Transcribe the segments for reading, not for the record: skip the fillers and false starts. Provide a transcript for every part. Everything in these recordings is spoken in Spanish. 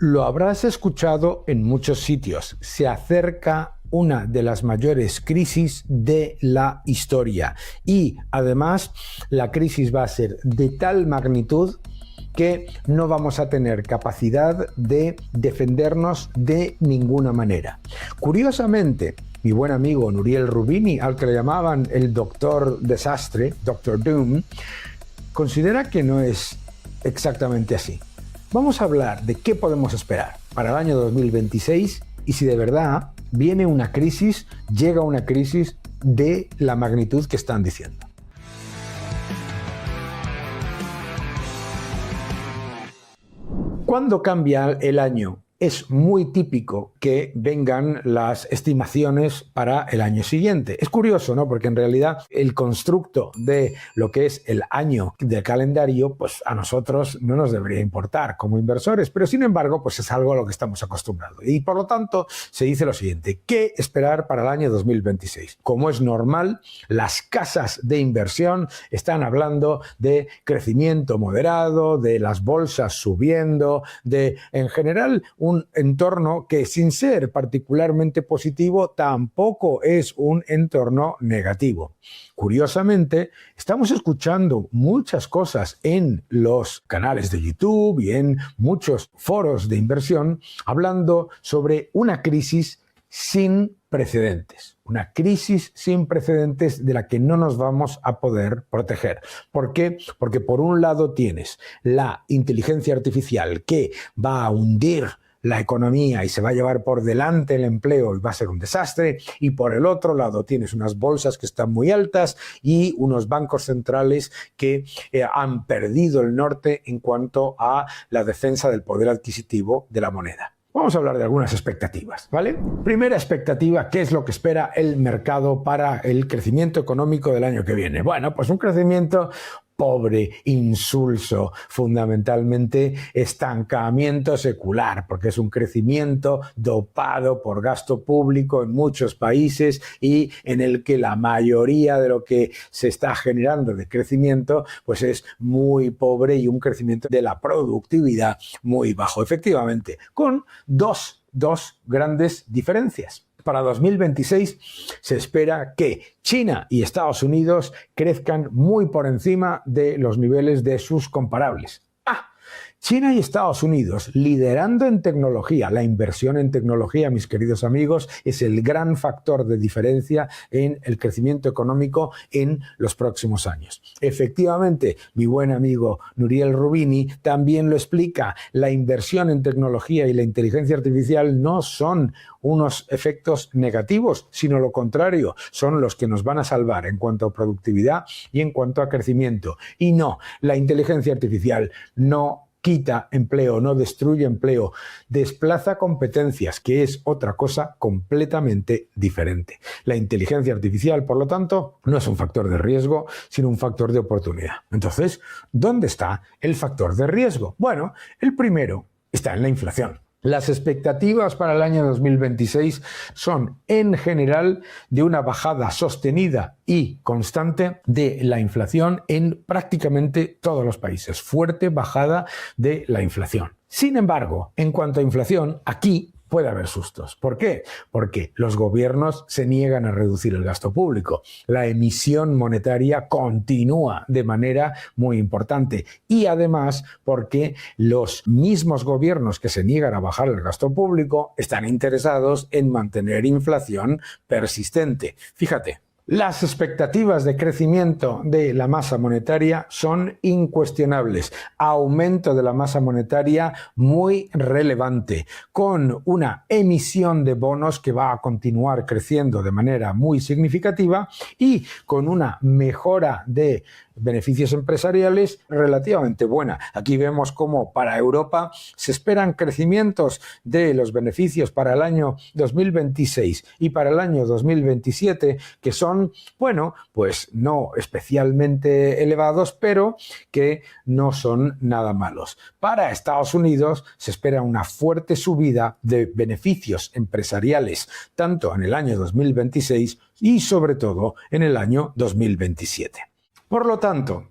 Lo habrás escuchado en muchos sitios. Se acerca una de las mayores crisis de la historia. Y además, la crisis va a ser de tal magnitud que no vamos a tener capacidad de defendernos de ninguna manera. Curiosamente, mi buen amigo Nouriel Roubini, al que le llamaban el Doctor Desastre, Doctor Doom, considera que no es exactamente así. Vamos a hablar de qué podemos esperar para el año 2026 y si de verdad viene una crisis, llega una crisis de la magnitud que están diciendo. ¿Cuándo cambia el año? Es muy típico que vengan las estimaciones para el año siguiente. Es curioso, ¿no? Porque en realidad el constructo de lo que es el año del calendario, pues a nosotros no nos debería importar como inversores, pero sin embargo, pues es algo a lo que estamos acostumbrados. Y por lo tanto, se dice lo siguiente: ¿qué esperar para el año 2026? Como es normal, las casas de inversión están hablando de crecimiento moderado, de las bolsas subiendo, de, en general, un entorno que, sin ser particularmente positivo, tampoco es un entorno negativo. Curiosamente, estamos escuchando muchas cosas en los canales de YouTube y en muchos foros de inversión hablando sobre una crisis sin precedentes. Una crisis sin precedentes de la que no nos vamos a poder proteger. ¿Por qué? Porque por un lado tienes la inteligencia artificial que va a hundir la economía y se va a llevar por delante el empleo y va a ser un desastre, y por el otro lado tienes unas bolsas que están muy altas y unos bancos centrales que han perdido el norte en cuanto a la defensa del poder adquisitivo de la moneda. Vamos a hablar de algunas expectativas, ¿vale? Primera expectativa, ¿qué es lo que espera el mercado para el crecimiento económico del año que viene? Bueno, pues un crecimiento pobre, insulso, fundamentalmente estancamiento secular, porque es un crecimiento dopado por gasto público en muchos países y en el que la mayoría de lo que se está generando de crecimiento pues es muy pobre y un crecimiento de la productividad muy bajo, efectivamente, con dos grandes diferencias. Para 2026 se espera que China y Estados Unidos crezcan muy por encima de los niveles de sus comparables. China y Estados Unidos liderando en tecnología. La inversión en tecnología, mis queridos amigos, es el gran factor de diferencia en el crecimiento económico en los próximos años. Efectivamente, mi buen amigo Nouriel Roubini también lo explica. La inversión en tecnología y la inteligencia artificial no son unos efectos negativos, sino lo contrario, son los que nos van a salvar en cuanto a productividad y en cuanto a crecimiento. Y no, la inteligencia artificial no quita empleo, no destruye empleo, desplaza competencias, que es otra cosa completamente diferente. La inteligencia artificial, por lo tanto, no es un factor de riesgo, sino un factor de oportunidad. Entonces, ¿dónde está el factor de riesgo? Bueno, el primero está en la inflación. Las expectativas para el año 2026 son, en general, de una bajada sostenida y constante de la inflación en prácticamente todos los países. Fuerte bajada de la inflación. Sin embargo, en cuanto a inflación, aquí puede haber sustos. ¿Por qué? Porque los gobiernos se niegan a reducir el gasto público. La emisión monetaria continúa de manera muy importante. Y además porque los mismos gobiernos que se niegan a bajar el gasto público están interesados en mantener inflación persistente. Fíjate. Las expectativas de crecimiento de la masa monetaria son incuestionables. Aumento de la masa monetaria muy relevante, con una emisión de bonos que va a continuar creciendo de manera muy significativa y con una mejora de beneficios empresariales relativamente buena. Aquí vemos cómo para Europa se esperan crecimientos de los beneficios para el año 2026 y para el año 2027 que son, bueno, pues no especialmente elevados, pero que no son nada malos. Para Estados Unidos se espera una fuerte subida de beneficios empresariales, tanto en el año 2026 y sobre todo en el año 2027. Por lo tanto,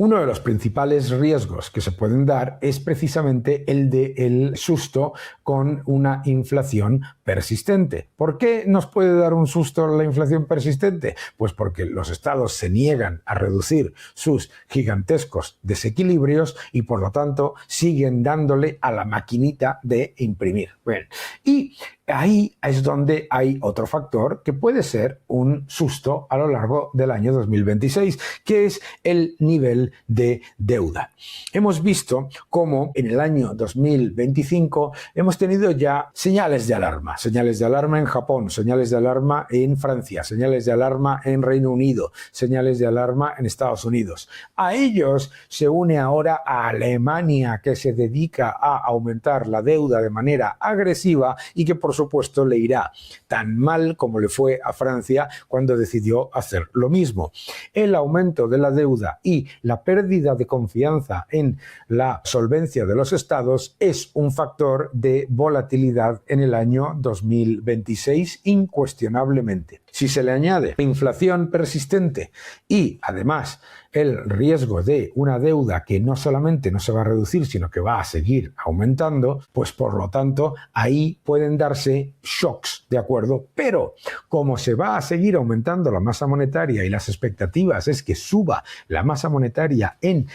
Uno de los principales riesgos que se pueden dar es precisamente el del susto con una inflación persistente. ¿Por qué nos puede dar un susto la inflación persistente? Pues porque los estados se niegan a reducir sus gigantescos desequilibrios y por lo tanto siguen dándole a la maquinita de imprimir. Bien. Y ahí es donde hay otro factor que puede ser un susto a lo largo del año 2026, que es el nivel de deuda. Hemos visto cómo en el año 2025 hemos tenido ya señales de alarma en Japón, señales de alarma en Francia, señales de alarma en Reino Unido, señales de alarma en Estados Unidos. A ellos se une ahora a Alemania, que se dedica a aumentar la deuda de manera agresiva y que por supuesto le irá tan mal como le fue a Francia cuando decidió hacer lo mismo. El aumento de la deuda y la pérdida de confianza en la solvencia de los estados es un factor de volatilidad en el año 2026 incuestionablemente. Si se le añade inflación persistente y además el riesgo de una deuda que no solamente no se va a reducir, sino que va a seguir aumentando, pues por lo tanto ahí pueden darse shocks, ¿de acuerdo? Pero como se va a seguir aumentando la masa monetaria y las expectativas es que suba la masa monetaria en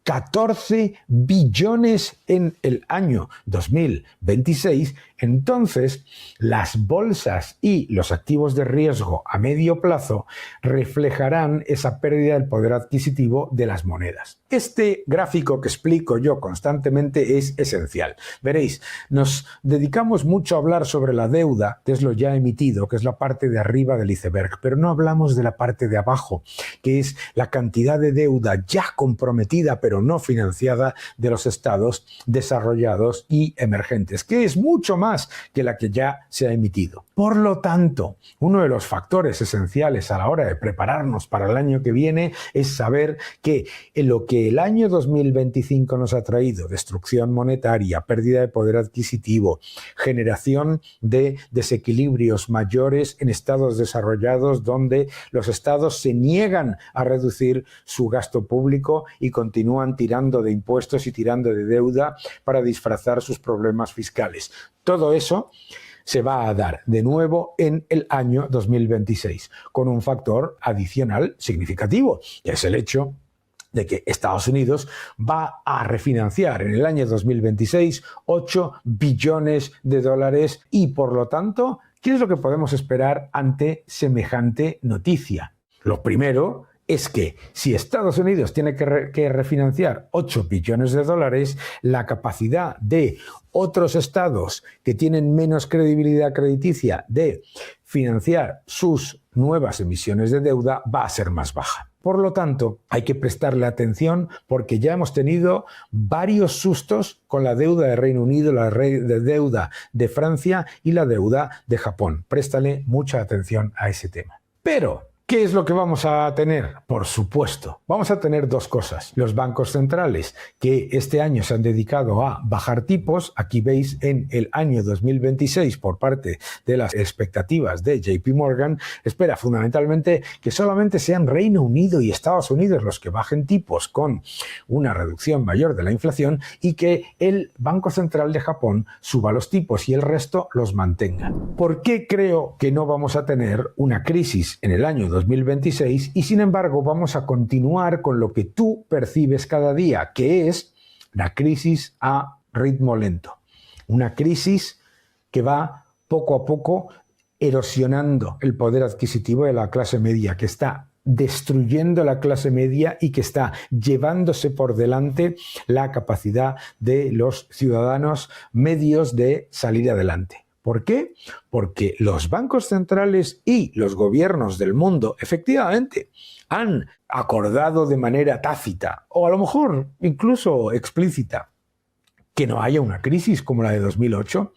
14 billones en el año 2026, entonces las bolsas y los activos de riesgo a medio plazo reflejarán esa pérdida del poder adquisitivo de las monedas. Este gráfico que explico yo constantemente es esencial. Veréis, nos dedicamos mucho a hablar sobre la deuda, que es lo ya emitido, que es la parte de arriba del iceberg, pero no hablamos de la parte de abajo, que es la cantidad de deuda ya comprometida, pero no financiada de los estados desarrollados y emergentes, que es mucho más que la que ya se ha emitido. Por lo tanto, uno de los factores esenciales a la hora de prepararnos para el año que viene es saber que en lo que el año 2025 nos ha traído, destrucción monetaria, pérdida de poder adquisitivo, generación de desequilibrios mayores en estados desarrollados donde los estados se niegan a reducir su gasto público y continúan tirando de impuestos y tirando de deuda para disfrazar sus problemas fiscales. Todo eso se va a dar de nuevo en el año 2026, con un factor adicional significativo, que es el hecho de que Estados Unidos va a refinanciar en el año 2026 8 billones de dólares y, por lo tanto, ¿qué es lo que podemos esperar ante semejante noticia? Lo primero es que si Estados Unidos tiene que refinanciar 8 billones de dólares, la capacidad de otros estados que tienen menos credibilidad crediticia de financiar sus nuevas emisiones de deuda va a ser más baja. Por lo tanto, hay que prestarle atención porque ya hemos tenido varios sustos con la deuda de Reino Unido, la deuda de Francia y la deuda de Japón. Préstale mucha atención a ese tema. Pero ¿qué es lo que vamos a tener? Por supuesto, vamos a tener dos cosas. Los bancos centrales que este año se han dedicado a bajar tipos. Aquí veis en el año 2026 por parte de las expectativas de JP Morgan, espera fundamentalmente que solamente sean Reino Unido y Estados Unidos los que bajen tipos con una reducción mayor de la inflación y que el Banco Central de Japón suba los tipos y el resto los mantenga. ¿Por qué creo que no vamos a tener una crisis en el año 2026 y sin embargo vamos a continuar con lo que tú percibes cada día, que es la crisis a ritmo lento? Una crisis que va poco a poco erosionando el poder adquisitivo de la clase media, que está destruyendo la clase media y que está llevándose por delante la capacidad de los ciudadanos medios de salir adelante. ¿Por qué? Porque los bancos centrales y los gobiernos del mundo efectivamente han acordado de manera tácita o a lo mejor incluso explícita que no haya una crisis como la de 2008.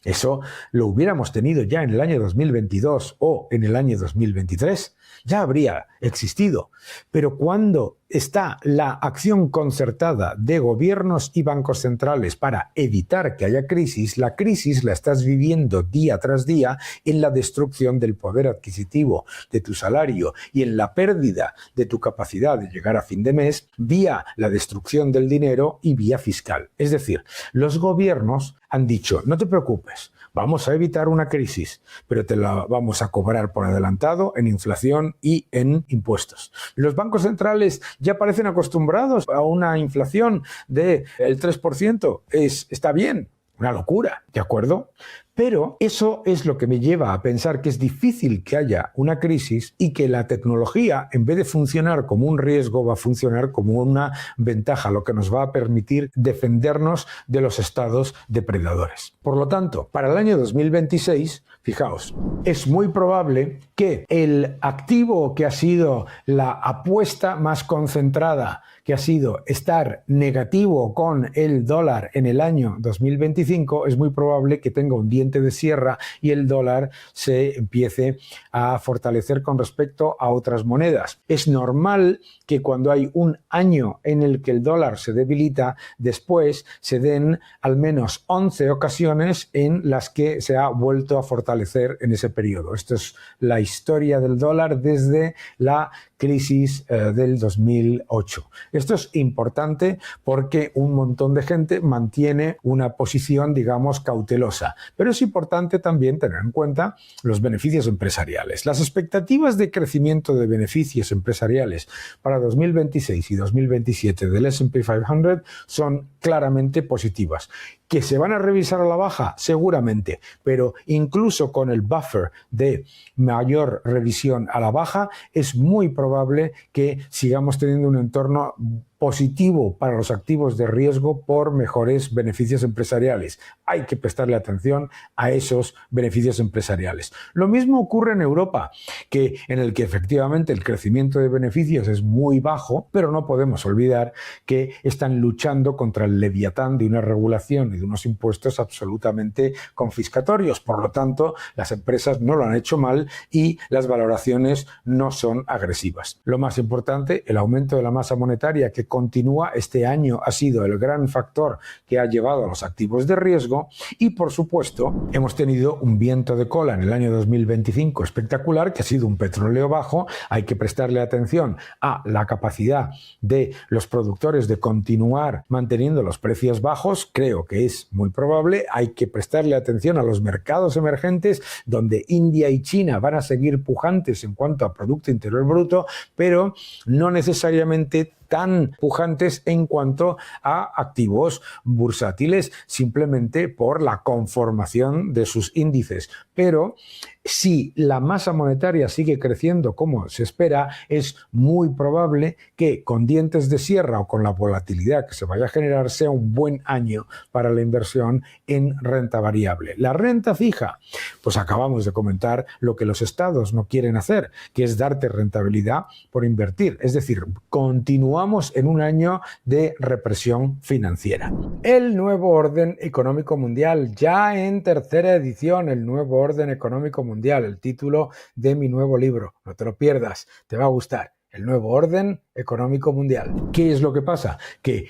Eso lo hubiéramos tenido ya en el año 2022 o en el año 2023. ya habría existido. Pero cuando está la acción concertada de gobiernos y bancos centrales para evitar que haya crisis, la crisis la estás viviendo día tras día en la destrucción del poder adquisitivo de tu salario y en la pérdida de tu capacidad de llegar a fin de mes vía la destrucción del dinero y vía fiscal. Es decir, los gobiernos han dicho, no te preocupes, vamos a evitar una crisis, pero te la vamos a cobrar por adelantado en inflación y en impuestos. Los bancos centrales ya parecen acostumbrados a una inflación del 3%. Está bien, una locura, ¿de acuerdo? Pero eso es lo que me lleva a pensar que es difícil que haya una crisis y que la tecnología, en vez de funcionar como un riesgo, va a funcionar como una ventaja, lo que nos va a permitir defendernos de los estados depredadores. Por lo tanto, para el año 2026, fijaos, es muy probable que el activo que ha sido la apuesta más concentrada, que ha sido estar negativo con el dólar en el año 2025, es muy probable que tenga un diente de sierra y el dólar se empiece a fortalecer con respecto a otras monedas. Es normal que cuando hay un año en el que el dólar se debilita, después se den al menos 11 ocasiones en las que se ha vuelto a fortalecer en ese periodo. Esto es la historia del dólar desde la crisis del 2008. Esto es importante porque un montón de gente mantiene una posición, digamos, cautelosa. Pero es importante también tener en cuenta los beneficios empresariales. Las expectativas de crecimiento de beneficios empresariales para 2026 y 2027 del S&P 500 son claramente positivas. ¿Que se van a revisar a la baja? Seguramente, pero incluso con el buffer de mayor revisión a la baja, es muy probable que sigamos teniendo un entorno positivo para los activos de riesgo por mejores beneficios empresariales. Hay que prestarle atención a esos beneficios empresariales. Lo mismo ocurre en Europa, en el que efectivamente el crecimiento de beneficios es muy bajo, pero no podemos olvidar que están luchando contra el leviatán de una regulación y de unos impuestos absolutamente confiscatorios. Por lo tanto, las empresas no lo han hecho mal y las valoraciones no son agresivas. Lo más importante, el aumento de la masa monetaria que continúa este año ha sido el gran factor que ha llevado a los activos de riesgo y, por supuesto, hemos tenido un viento de cola en el año 2025 espectacular, que ha sido un petróleo bajo. Hay que prestarle atención a la capacidad de los productores de continuar manteniendo los precios bajos. Creo que es muy probable. Hay que prestarle atención a los mercados emergentes, donde India y China van a seguir pujantes en cuanto a Producto Interior Bruto, pero no necesariamente tan pujantes en cuanto a activos bursátiles, simplemente por la conformación de sus índices. Pero si la masa monetaria sigue creciendo como se espera, es muy probable que con dientes de sierra o con la volatilidad que se vaya a generar sea un buen año para la inversión en renta variable. La renta fija, pues acabamos de comentar lo que los estados no quieren hacer, que es darte rentabilidad por invertir. Es decir, continuamos en un año de represión financiera. El nuevo orden económico mundial, ya en tercera edición, el nuevo orden económico mundial, el título de mi nuevo libro. No te lo pierdas, te va a gustar. El nuevo orden económico mundial. ¿Qué es lo que pasa? Que,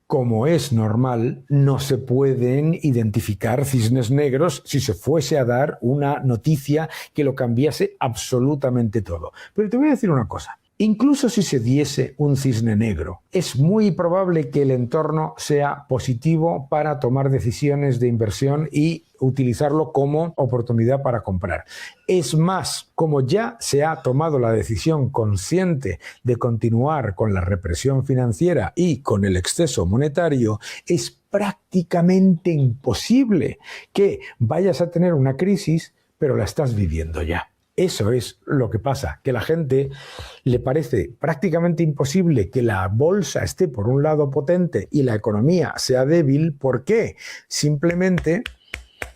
como es normal, no se pueden identificar cisnes negros si se fuese a dar una noticia que lo cambiase absolutamente todo. Pero te voy a decir una cosa. Incluso si se diese un cisne negro, es muy probable que el entorno sea positivo para tomar decisiones de inversión y utilizarlo como oportunidad para comprar. Es más, como ya se ha tomado la decisión consciente de continuar con la represión financiera y con el exceso monetario, es prácticamente imposible que vayas a tener una crisis, pero la estás viviendo ya. Eso es lo que pasa, que a la gente le parece prácticamente imposible que la bolsa esté por un lado potente y la economía sea débil. ¿Por qué? Simplemente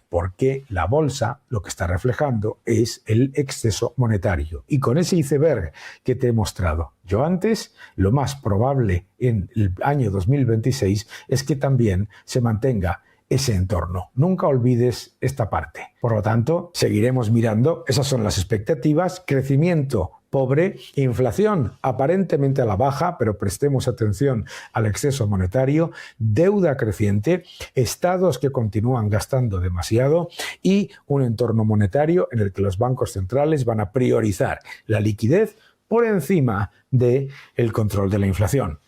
porque la bolsa lo que está reflejando es el exceso monetario. Y con ese iceberg que te he mostrado yo antes, lo más probable en el año 2026 es que también se mantenga ese entorno. Nunca olvides esta parte. Por lo tanto, seguiremos mirando. Esas son las expectativas. Crecimiento pobre, inflación aparentemente a la baja, pero prestemos atención al exceso monetario, deuda creciente, estados que continúan gastando demasiado y un entorno monetario en el que los bancos centrales van a priorizar la liquidez por encima del control de la inflación.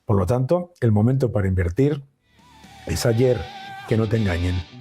Por lo tanto, el momento para invertir es ayer, que no te engañen.